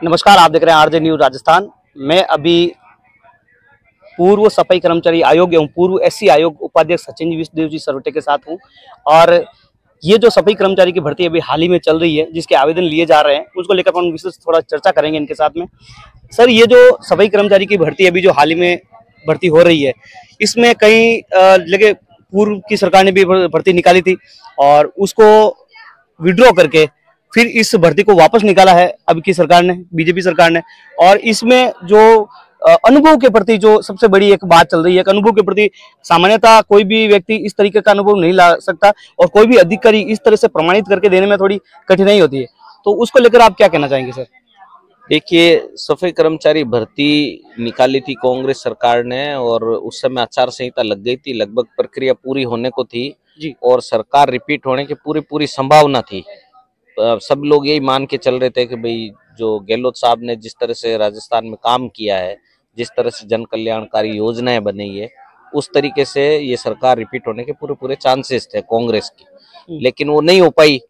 नमस्कार, आप देख रहे हैं आरजे न्यूज राजस्थान। मैं अभी पूर्व सफाई कर्मचारी आयोग एवं पूर्व एससी आयोग उपाध्यक्ष सचिन विष्णुदेव जी सरवटे के साथ हूं। और ये जो सफाई कर्मचारी की भर्ती अभी हाल ही में चल रही है, जिसके आवेदन लिए जा रहे हैं, उसको लेकर हम विशेष थोड़ा चर्चा करेंगे इनके साथ में। सर, ये जो सफाई कर्मचारी की भर्ती अभी जो हाल ही में भर्ती हो रही है, इसमें कई जगह पूर्व की सरकार ने भी भर्ती निकाली थी और उसको विड्रॉ करके फिर इस भर्ती को वापस निकाला है अब की सरकार ने, बीजेपी सरकार ने। और इसमें जो अनुभव के प्रति जो सबसे बड़ी एक बात चल रही है, अनुभव के प्रति सामान्यतः कोई भी व्यक्ति इस तरीके का अनुभव नहीं ला सकता और कोई भी अधिकारी इस तरह से प्रमाणित करके देने में थोड़ी कठिनाई होती है। तो उसको लेकर आप क्या कहना चाहेंगे सर? देखिए, सफाई कर्मचारी भर्ती निकाली थी कांग्रेस सरकार ने और उस समय आचार संहिता लग गई थी, लगभग प्रक्रिया पूरी होने को थी जी। और सरकार रिपीट होने की पूरी संभावना थी। सब लोग यही मान के चल रहे थे कि भाई जो गहलोत साहब ने जिस तरह से राजस्थान में काम किया है, जिस तरह से जन कल्याणकारी योजनाएं बनाई है, उस तरीके से ये सरकार रिपीट होने के पूरे चांसेस थे कांग्रेस की, लेकिन वो नहीं हो पाई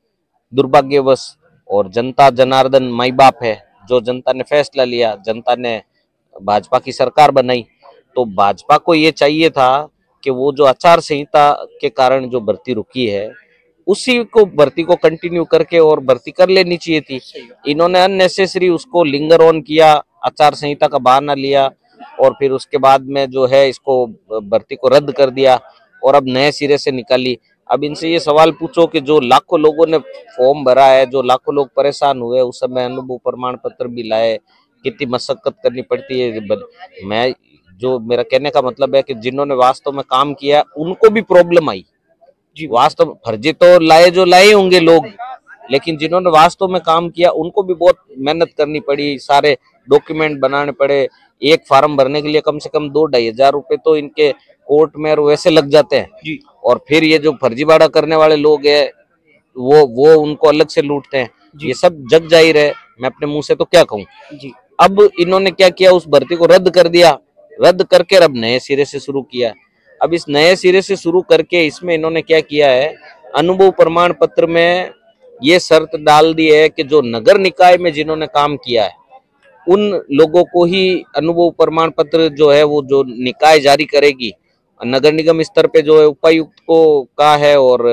दुर्भाग्यवश। और जनता जनार्दन माई बाप है, जो जनता ने फैसला लिया, जनता ने भाजपा की सरकार बनाई। तो भाजपा को ये चाहिए था कि वो जो आचार संहिता के कारण जो भर्ती रुकी है, उसी को भर्ती को कंटिन्यू करके और भर्ती कर लेनी चाहिए थी। इन्होंने अननेसेसरी उसको लिंगर ऑन किया, आचार संहिता का बहाना लिया और फिर उसके बाद में जो है इसको भर्ती को रद्द कर दिया और अब नए सिरे से निकाली। अब इनसे ये सवाल पूछो कि जो लाखों लोगों ने फॉर्म भरा है, जो लाखों लोग परेशान हुए, उस समय अनुभव प्रमाण पत्र भी लाए, कितनी मशक्कत करनी पड़ती है। मैं जो मेरा कहने का मतलब है कि जिन्होंने वास्तव में काम किया उनको भी प्रॉब्लम आई जी। वास्तव फर्जी तो जो लाए होंगे लोग, लेकिन जिन्होंने वास्तव में काम किया उनको भी बहुत मेहनत करनी पड़ी, सारे डॉक्यूमेंट बनाने पड़े। एक फार्म भरने के लिए कम से कम 2-2.5 हजार रुपए तो इनके कोर्ट में और वैसे लग जाते हैं जी। और फिर ये जो फर्जीवाड़ा करने वाले लोग हैं वो उनको अलग से लूटते हैं। ये सब जग जाहिर है, मैं अपने मुंह से तो क्या कहूँ जी। अब इन्होंने क्या किया, उस भर्ती को रद्द कर दिया, रद्द करके अब नए सिरे से शुरू किया। अब इस नए सिरे से शुरू करके इसमें इन्होंने क्या किया है, अनुभव प्रमाण पत्र में ये शर्त डाल दी है कि जो नगर निकाय में जिन्होंने काम किया है उन लोगों को ही अनुभव प्रमाण पत्र जो है वो जो निकाय जारी करेगी। नगर निगम स्तर पे जो है उपायुक्त को का है और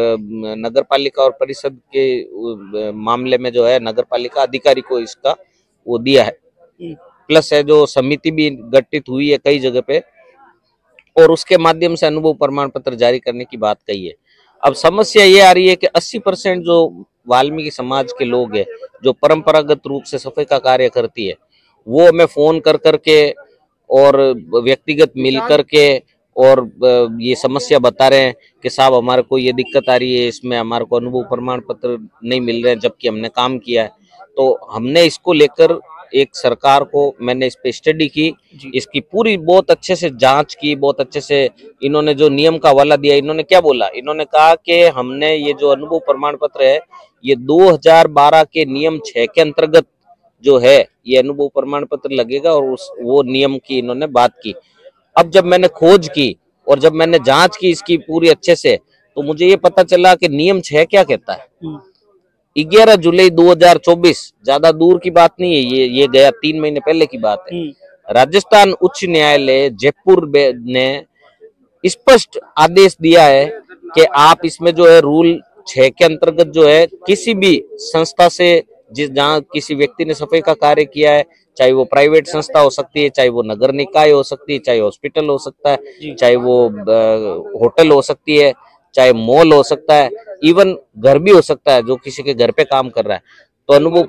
नगर पालिका और परिषद के मामले में जो है नगर पालिका अधिकारी को इसका वो दिया है। प्लस है जो समिति भी गठित हुई है कई जगह पे और उसके माध्यम से अनुभव प्रमाण पत्र जारी करने की बात कही है। अब समस्या ये आ रही है कि 80% जो वाल्मीकि समाज के लोग हैं, जो परंपरागत रूप से सफाई का कार्य करती है, वो हमें फोन कर करके और व्यक्तिगत मिल करके और ये समस्या बता रहे हैं कि साहब हमारे को ये दिक्कत आ रही है, इसमें हमारे को अनुभव प्रमाण पत्र नहीं मिल रहे हैं जबकि हमने काम किया है। तो हमने इसको लेकर एक सरकार को मैंने इस पे स्टडी की, इसकी पूरी बहुत अच्छे से जांच की, बहुत अच्छे से इन्होंने जो नियम का हवाला दिया। इन्होंने क्या बोला, इन्होंने कहा कि हमने ये जो अनुभव प्रमाण पत्र है ये 2012 के नियम 6 के अंतर्गत जो है ये अनुभव प्रमाण पत्र लगेगा और वो नियम की इन्होंने बात की। अब जब मैंने खोज की और जब मैंने जांच की इसकी पूरी अच्छे से, तो मुझे ये पता चला कि नियम 6 क्या कहता है। 11 जुलाई 2024, ज्यादा दूर की बात नहीं है, ये गया 3 महीने पहले की बात है। राजस्थान उच्च न्यायालय जयपुर ने स्पष्ट आदेश दिया है कि आप इसमें जो है रूल 6 के अंतर्गत जो है किसी भी संस्था से जहाँ किसी व्यक्ति ने सफाई का कार्य किया है, चाहे वो प्राइवेट संस्था हो सकती है, चाहे वो नगर निकाय हो सकती है, चाहे हॉस्पिटल हो सकता है, चाहे वो होटल हो सकती है, चाहे मॉल हो सकता है, इवन घर भी हो सकता है जो किसी के घर पे काम कर रहा है, तो अनुभव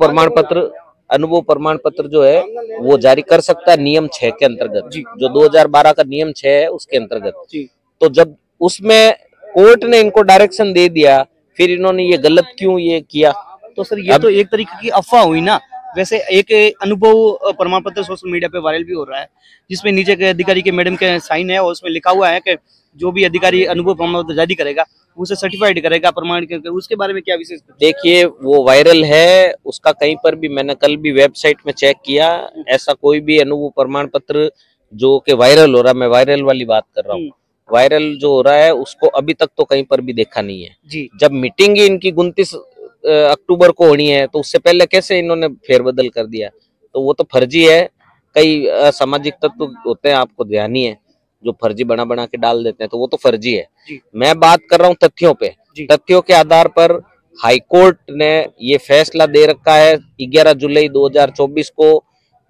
प्रमाण पत्र जो है वो जारी कर सकता है नियम 6 के अंतर्गत, जो 2012 का नियम 6 है उसके अंतर्गत। तो जब उसमें कोर्ट ने इनको डायरेक्शन दे दिया, फिर इन्होंने ये गलत क्यों ये किया? तो सर ये तो एक तरीके की अफवाह हुई ना। वैसे एक अनुभव प्रमाण पत्र सोशल मीडिया पे वायरल भी हो रहा है, जिसमें नीचे के अधिकारी के मैडम के साइन है और उसमें लिखा हुआ है कि जो भी अधिकारी अनुभव प्रमाण पत्र जारी करेगा उसे सर्टिफाइड करेगा, प्रमाणित करके। उसके बारे में क्या विशेष? देखिए, वो वायरल है, उसका कहीं पर भी मैंने कल भी वेबसाइट में चेक किया, ऐसा कोई भी अनुभव प्रमाण पत्र जो कि वायरल हो रहा है, मैं वायरल वाली बात कर रहा हूँ, वायरल जो हो रहा है उसको अभी तक तो कहीं पर भी देखा नहीं है जी। जब मीटिंग इनकी 29 अक्टूबर को होनी है तो उससे पहले कैसे इन्होंने फेरबदल कर दिया? तो वो तो फर्जी है। कई असामाजिक तत्व होते हैं, आपको ध्यान ही है, जो फर्जी बना बना के डाल देते हैं, तो वो तो फर्जी है। मैं बात कर रहा हूँ तथ्यों पे। तथ्यों के आधार पर हाईकोर्ट ने ये फैसला दे रखा है 11 जुलाई 2024 को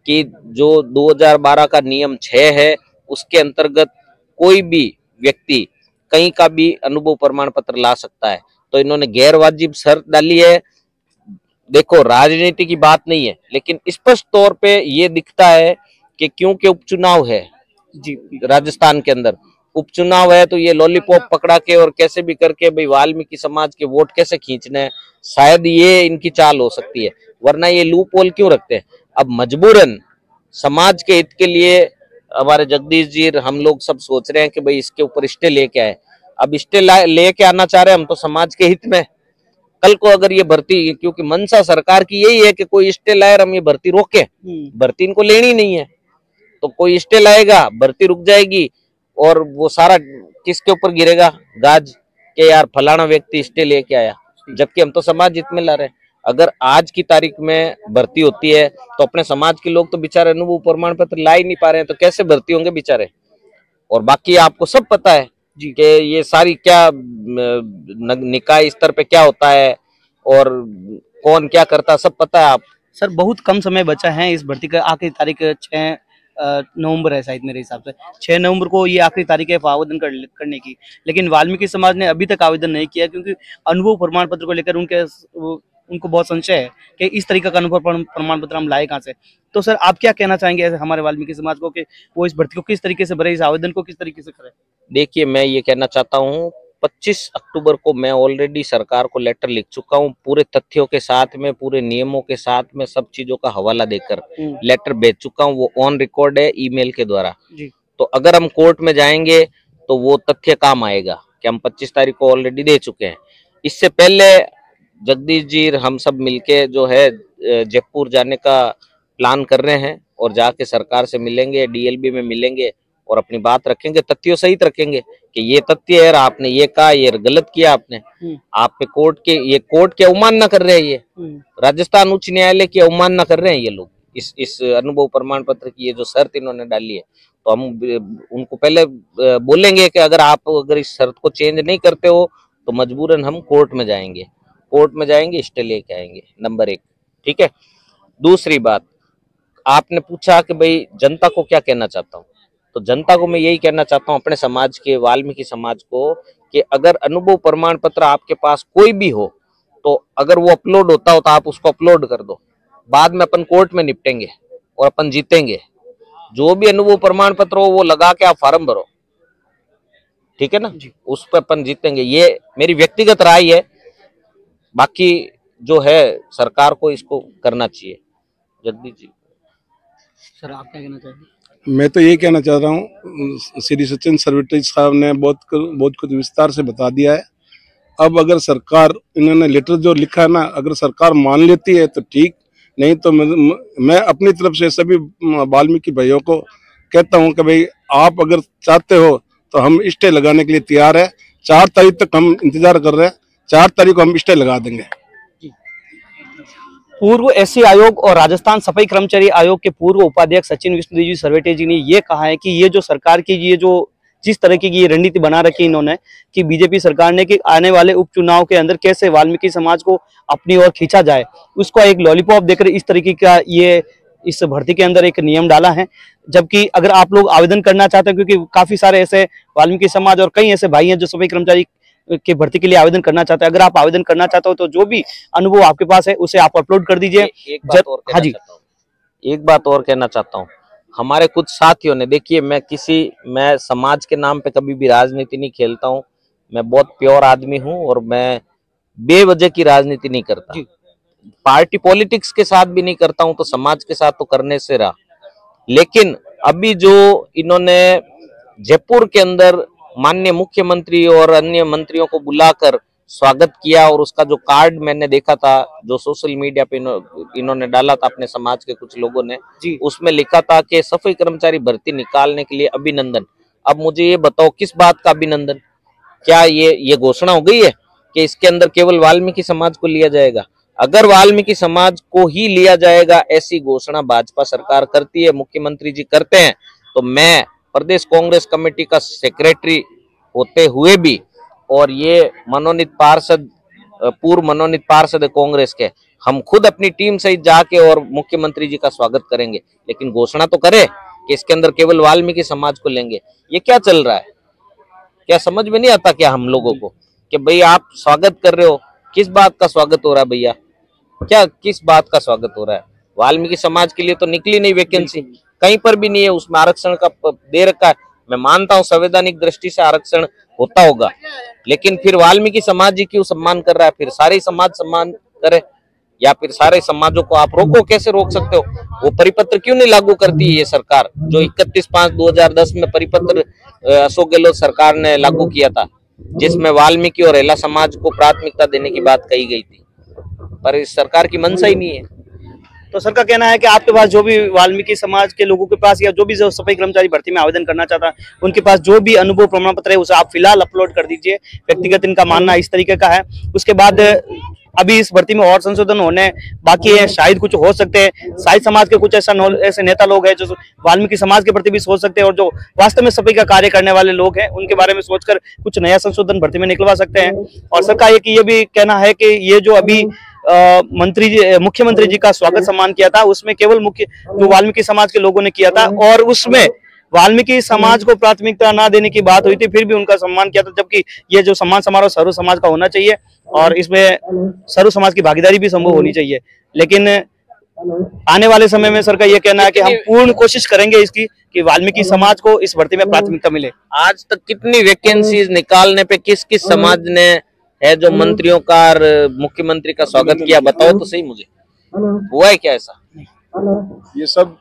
कि जो 2012 का नियम 6 है उसके अंतर्गत कोई भी व्यक्ति कहीं का भी अनुभव प्रमाण पत्र ला सकता है। तो इन्होंने गैर वाजिब शर्त डाली है। देखो, राजनीति की बात नहीं है, लेकिन स्पष्ट तौर पे ये दिखता है कि क्योंकि उपचुनाव है जी राजस्थान के अंदर, उपचुनाव है, तो ये लॉलीपॉप पकड़ा के और कैसे भी करके भाई वाल्मीकि समाज के वोट कैसे खींचने हैं, शायद ये इनकी चाल हो सकती है। वरना ये लूप होल क्यों रखते हैं? अब मजबूरन समाज के हित के लिए हमारे जगदीश जी, हम लोग सब सोच रहे हैं कि भाई इसके ऊपर स्टे लेके आए। अब स्टे लेके आना चाह रहे हैं हम तो समाज के हित में। कल को अगर ये भर्ती, क्योंकि मंशा सरकार की यही है कि कोई स्टे लाए हम ये भर्ती रोके, भर्ती इनको लेनी नहीं है, तो कोई स्टे लाएगा, भर्ती रुक जाएगी, और वो सारा किसके ऊपर गिरेगा? गाज के यार फलाना व्यक्ति स्टे लेके आया, जबकि हम तो समाज हित में ला रहे हैं। अगर आज की तारीख में भर्ती होती है तो अपने समाज के लोग तो बेचारे अनुभव प्रमाण पत्र ला ही नहीं पा रहे हैं, तो कैसे भर्ती होंगे बेचारे? और बाकी आपको सब पता है कि ये सारी क्या निकाय स्तर पे क्या होता है और कौन क्या करता है, सब पता है आप। सर, बहुत कम समय बचा है इस भर्ती का। आखिरी तारीख 6 नवंबर है शायद, मेरे हिसाब से 6 नवंबर को ये आखिरी तारीख है आवेदन करने की। लेकिन वाल्मीकि समाज ने अभी तक आवेदन नहीं किया, क्योंकि अनुभव प्रमाण पत्र को लेकर उनको बहुत संशय है कि इस तरीके का अनुभव प्रमाण पत्र हम लाए कहाँ से। तो सर, आप क्या कहना चाहेंगे ऐसे हमारे वाल्मीकि समाज को कि वो इस भर्ती को किस तरीके से भरे, इस आवेदन को किस तरीके से करें? देखिए, मैं ये कहना चाहता हूँ 25 अक्टूबर को मैं ऑलरेडी सरकार को लेटर लिख चुका हूँ, पूरे तथ्यों के साथ में, पूरे नियमों के साथ में, सब चीजों का हवाला देकर लेटर भेज चुका हूँ। वो ऑन रिकॉर्ड है ईमेल के द्वारा। तो अगर हम कोर्ट में जाएंगे तो वो तथ्य काम आएगा कि हम 25 तारीख को ऑलरेडी दे चुके हैं। इससे पहले जगदीश जी, हम सब मिलके जो है जयपुर जाने का प्लान कर रहे हैं और जाके सरकार से मिलेंगे, डीएलबी में मिलेंगे और अपनी बात रखेंगे, तथ्यों सहित रखेंगे कि ये तथ्य है, आपने ये कहा, ये गलत किया आपने। आप पे कोर्ट की अवमानना कर रहे हैं, ये राजस्थान उच्च न्यायालय की अवमानना कर रहे हैं ये लोग। इस अनुभव प्रमाण पत्र की ये जो शर्त इन्होंने डाली है, तो हम उनको पहले बोलेंगे कि अगर इस शर्त को चेंज नहीं करते हो तो मजबूरन हम कोर्ट में जाएंगे, स्टे लेके आएंगे। नंबर 1, ठीक है। दूसरी बात, आपने पूछा कि भाई जनता को क्या कहना चाहता हूँ, तो जनता को मैं यही कहना चाहता हूँ, अपने समाज के, वाल्मीकि समाज को, कि अगर अनुभव प्रमाण पत्र आपके पास कोई भी हो तो अगर वो अपलोड होता हो तो आप उसको अपलोड कर दो। बाद में अपन कोर्ट में निपटेंगे और अपन जीतेंगे। जो भी अनुभव प्रमाण पत्र हो वो लगा के आप फार्म भरो, ठीक है ना, उस पर अपन जीतेंगे। ये मेरी व्यक्तिगत राय है, बाकी जो है सरकार को इसको करना चाहिए। जगदीश जी, सर आप क्या कहना चाहेंगे? मैं तो ये कहना चाह रहा हूँ, श्री सचिन सर्वेटेज साहब ने बहुत कुछ विस्तार से बता दिया है। अब अगर सरकार, इन्होंने लेटर जो लिखा है ना, अगर सरकार मान लेती है तो ठीक, नहीं तो मैं अपनी तरफ से सभी वाल्मीकि भाइयों को कहता हूँ कि भाई आप अगर चाहते हो तो हम स्टे लगाने के लिए तैयार है। 4 तारीख तक हम इंतजार कर रहे हैं, 4 तारीख को हम स्टे लगा देंगे। पूर्व एससी आयोग और राजस्थान सफाई कर्मचारी आयोग के पूर्व उपाध्यक्ष सचिन विष्णुदेव जी सर्वेटे जी ने ये कहा है कि ये जो सरकार की ये जो जिस तरह की ये रणनीति बना रखी इन्होंने कि बीजेपी सरकार ने कि आने वाले उपचुनाव के अंदर कैसे वाल्मीकि समाज को अपनी ओर खींचा जाए, उसको एक लॉलीपॉप देकर इस तरीके का ये इस भर्ती के अंदर एक नियम डाला है। जबकि अगर आप लोग आवेदन करना चाहते हैं, क्योंकि काफी सारे ऐसे वाल्मीकि समाज और कई ऐसे भाई हैं जो सफाई कर्मचारी के भर्ती के लिए आवेदन करना चाहते हैं, अगर आप आवेदन करना चाहते हो तो जो भी अनुभव आपके पास है उसे आप अपलोड कर दीजिए। हाँ जी, एक बात और कहना चाहता हूँ। हमारे कुछ साथियों ने, देखिए मैं समाज के नाम पे कभी भी राजनीति नहीं खेलता हूँ। मैं बहुत प्योर आदमी हूँ और मैं बेवजह की राजनीति नहीं करता, पार्टी पॉलिटिक्स के साथ भी नहीं करता हूँ, तो समाज के साथ तो करने से रहा। लेकिन अभी जो इन्होंने जयपुर के अंदर माननीय मुख्यमंत्री और अन्य मंत्रियों को बुलाकर स्वागत किया, और उसका जो कार्ड मैंने देखा था जो सोशल मीडिया पे इन्होंने डाला था अपने समाज के कुछ लोगों ने, उसमें लिखा था कि सफाई कर्मचारी भर्ती निकालने के लिए अभिनंदन। अब मुझे ये बताओ किस बात का अभिनंदन? क्या ये घोषणा हो गई है कि इसके अंदर केवल वाल्मीकि समाज को लिया जाएगा? अगर वाल्मीकि समाज को ही लिया जाएगा, ऐसी घोषणा भाजपा सरकार करती है, मुख्यमंत्री जी करते हैं, तो मैं प्रदेश कांग्रेस कमेटी का सेक्रेटरी होते हुए भी और ये मनोनीत पार्षद, पूर्व मनोनीत पार्षद है कांग्रेस के, हम खुद अपनी टीम सहित जाके और मुख्यमंत्री जी का स्वागत करेंगे। लेकिन घोषणा तो करे कि इसके अंदर केवल वाल्मीकि समाज को लेंगे। ये क्या चल रहा है? क्या समझ में नहीं आता क्या हम लोगों को कि भाई आप स्वागत कर रहे हो, किस बात का स्वागत हो रहा है भैया? क्या किस बात का स्वागत हो रहा है? वाल्मीकि समाज के लिए तो निकली नहीं वैकेंसी, कहीं पर भी नहीं है, उसमें आरक्षण का दे रखा है। मैं मानता हूँ संवैधानिक दृष्टि से आरक्षण होता होगा, लेकिन फिर वाल्मीकि समाज जी क्यों सम्मान कर रहा है? फिर सारे समाज सम्मान करे, या फिर सारे समाजों को आप रोको? कैसे रोक सकते हो? वो परिपत्र क्यों नहीं लागू करती है ये सरकार, जो 31/5/2010 में परिपत्र अशोक गहलोत सरकार ने लागू किया था, जिसमें वाल्मीकि और एला समाज को प्राथमिकता देने की बात कही गई थी, पर इस सरकार की मंशा ही नहीं है। तो सर का कहना है कि आपके पास जो भी वाल्मीकि समाज के लोगों के पास या जो भी जो सफाई कर्मचारी भर्ती में आवेदन करना चाहता है, उनके पास जो भी अनुभव प्रमाण पत्र है उसे आप फिलहाल अपलोड कर दीजिए। व्यक्तिगत इनका मानना इस तरीके का है। उसके बाद अभी इस भर्ती में और संशोधन होने बाकी है, शायद कुछ हो सकते हैं। साहित्य समाज के कुछ ऐसे नेता लोग हैं जो वाल्मीकि समाज के प्रति भी सोच सकते हैं, और जो वास्तव में सफाई का कार्य करने वाले लोग हैं उनके बारे में सोचकर कुछ नया संशोधन भर्ती में निकलवा सकते हैं। और सर का ये भी कहना है कि ये जो अभी मुख्यमंत्री जी का स्वागत सम्मान किया था, उसमें केवल जो वाल्मीकि समाज के लोगों ने किया था, और उसमें वाल्मीकि समाज को प्राथमिकता ना देने की बात हुई थी, फिर भी उनका सम्मान किया था। जबकि ये जो सम्मान समारोह सर्व समाज का होना चाहिए और इसमें सर्व समाज की भागीदारी भी संभव होनी चाहिए। लेकिन आने वाले समय में सर का ये कहना है कि हम पूर्ण कोशिश करेंगे इसकी कि वाल्मीकि समाज को इस भर्ती में प्राथमिकता मिले। आज तक कितनी वैकेंसीज निकालने पे किस किस समाज ने है जो मंत्रियों का और मुख्यमंत्री का स्वागत किया? बताओ तो सही मुझे, हुआ है क्या ऐसा? ये सब